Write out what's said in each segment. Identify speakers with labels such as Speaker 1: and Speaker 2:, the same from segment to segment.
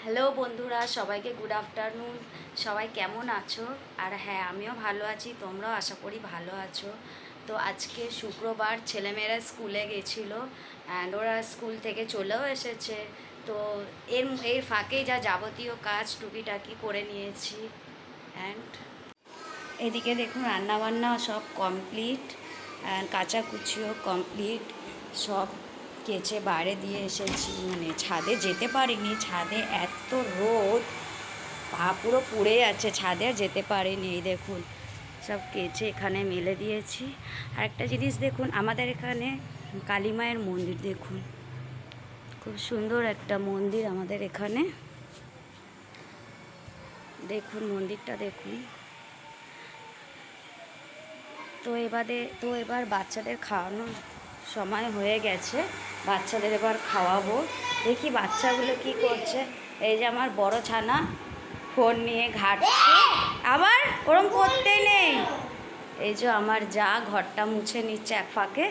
Speaker 1: Hello বন্ধুরা, সবাইকে good afternoon. সবাই কেমন আছো? আর হ্যাঁ, আমিও ভালো আছি, তোমরাও আশা করি ভালো আছো। তো আজকে শুক্রবার, ছেলেমেয়েরা স্কুলে গেছিলো অ্যান্ড ওরা স্কুল থেকে চলেও এসেছে। তো এর ফাঁকেই যা যাবতীয় কাজ টুকিটাকি করে নিয়েছি। অ্যান্ড এদিকে দেখুন, রান্নাবান্না সব কমপ্লিট অ্যান্ড কাচাকুচিও কমপ্লিট। সব কেচে বাইরে দিয়ে এসেছি, মানে ছাদে যেতে পারিনি, ছাদে এত রোদ, পা পুরো পুড়ে যাচ্ছে, ছাদে আর যেতে পারিনি। এই দেখুন সব কেচে এখানে মেলে দিয়েছি। আর একটা জিনিস দেখুন, আমাদের এখানে কালী মায়ের মন্দির দেখুন, খুব সুন্দর একটা মন্দির আমাদের এখানে। দেখুন মন্দিরটা দেখুন। এবার বাচ্চাদের খাওয়ানোর সময় হয়ে গেছে, বাচ্চাদের এবার খাওয়াবো। দেখি বাচ্চাগুলো কি করছে। এই যে আমার বড় ছানা ফোন নিয়ে ঘাটছে, আবার ওরম করতেই নেই। এই যে আমার যা ঘরটা মুছে নিচ্ছে এক ফাঁকে।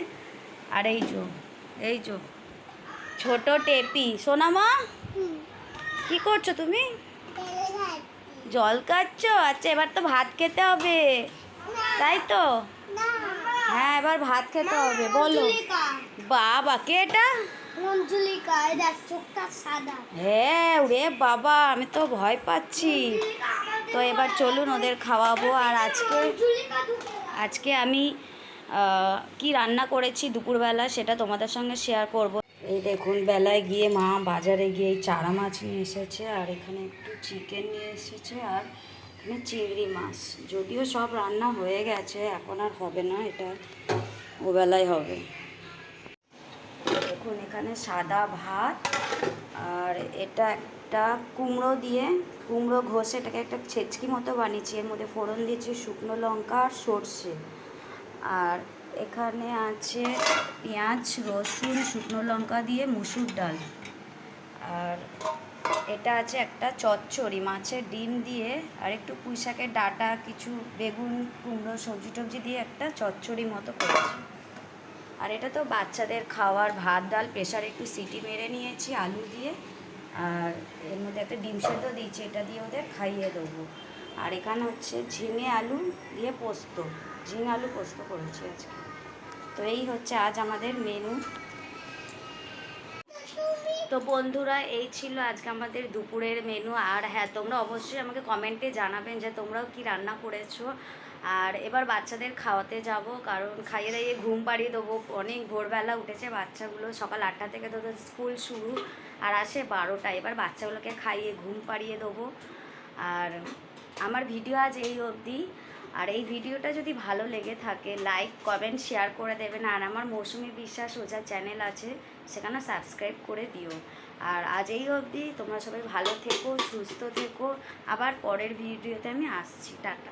Speaker 1: আর এই যে ছোট টেপি, সোনামা কি করছো তুমি? জল খাচ্ছ? আচ্ছা, এবার তো ভাত খেতে হবে, তাই তো? হ্যাঁ, এবার ভাত খেতে হবে। বলো বাবা, কে এটা? হ্যাঁ, ওরে বাবা, আমি তো ভয় পাচ্ছি। তো এবার চলুন ওদের খাওয়াবো। আর আজকে আমি কি রান্না করেছি দুপুরবেলা সেটা তোমাদের সঙ্গে শেয়ার করব। এই দেখুন, বেলায় গিয়ে মা বাজারে গিয়ে এই চারা মাছ নিয়ে এসেছে, আর এখানে একটু চিকেন নিয়ে এসেছে, আর এখানে চিংড়ি মাছ। যদিও সব রান্না হয়ে গেছে, এখন আর হবে না, এটা ওবেলায় হবে। দেখুন এখানে সাদা ভাত, আর এটা একটা কুমড়ো ঘষে এটাকে একটা ছেচকি মতো বানিয়েছি। এর মধ্যে ফোড়ন দিয়েছি শুকনো লঙ্কা আর সর্ষে। আর এখানে আছে পেঁয়াজ, রসুন, শুকনো লঙ্কা দিয়ে মুসুর ডাল। আর এটা আছে একটা চচ্চড়ি, মাছের ডিম দিয়ে আর একটু পুঁই শাকের ডাঁটা, কিছু বেগুন, কুমড়ো, সবজি টবজি দিয়ে একটা চচ্চড়ি মতো করেছি। আর এটা তো বাচ্চাদের খাওয়ার ভাত ডাল, প্রেশারে একটু সিটি মেরে নিয়েছি আলু দিয়ে। আর এর মধ্যে একটা ডিম সেদ্ধ দিয়েছি, এটা দিয়ে ওদের খাইয়ে দেবো। আর এখানে হচ্ছে ঝিঙে আলু দিয়ে পোস্ত, ঝিঙে আলু পোস্ত করেছি আজকে। তো এই হচ্ছে আজ আমাদের মেনু। তো বন্ধুরা, এই ছিল আজকে আমাদের দুপুরের মেনু। আর হ্যাঁ, তোমরা অবশ্যই আমাকে কমেন্টে জানাবেন যে তোমরাও কি রান্না করেছো। আর এবার বাচ্চাদের খাওয়াতে যাব, কারণ খাইয়ে দাইয়ে ঘুম পাড়িয়ে দেবো। অনেক ভোরবেলা উঠেছে বাচ্চাগুলো, সকাল 8টা থেকে তো স্কুল শুরু, আর আসে 12টা। এবার বাচ্চাগুলোকে খাইয়ে ঘুম পাড়িয়ে দেবো। আর আমার ভিডিও আজ এই অবধি। আর এই ভিডিওটা যদি ভালো লেগে থাকে, লাইক কমেন্ট শেয়ার করে দেবেন। আর আমার মৌসুমি বিশ্বাস ওঝা চ্যানেল আছে, সেখানে সাবস্ক্রাইব করে দিও। আর আজ এই অবধি, তোমরা সবাই ভালো থেকো, সুস্থ থেকো। আবার পরের ভিডিওতে আমি আসছি। টাটা।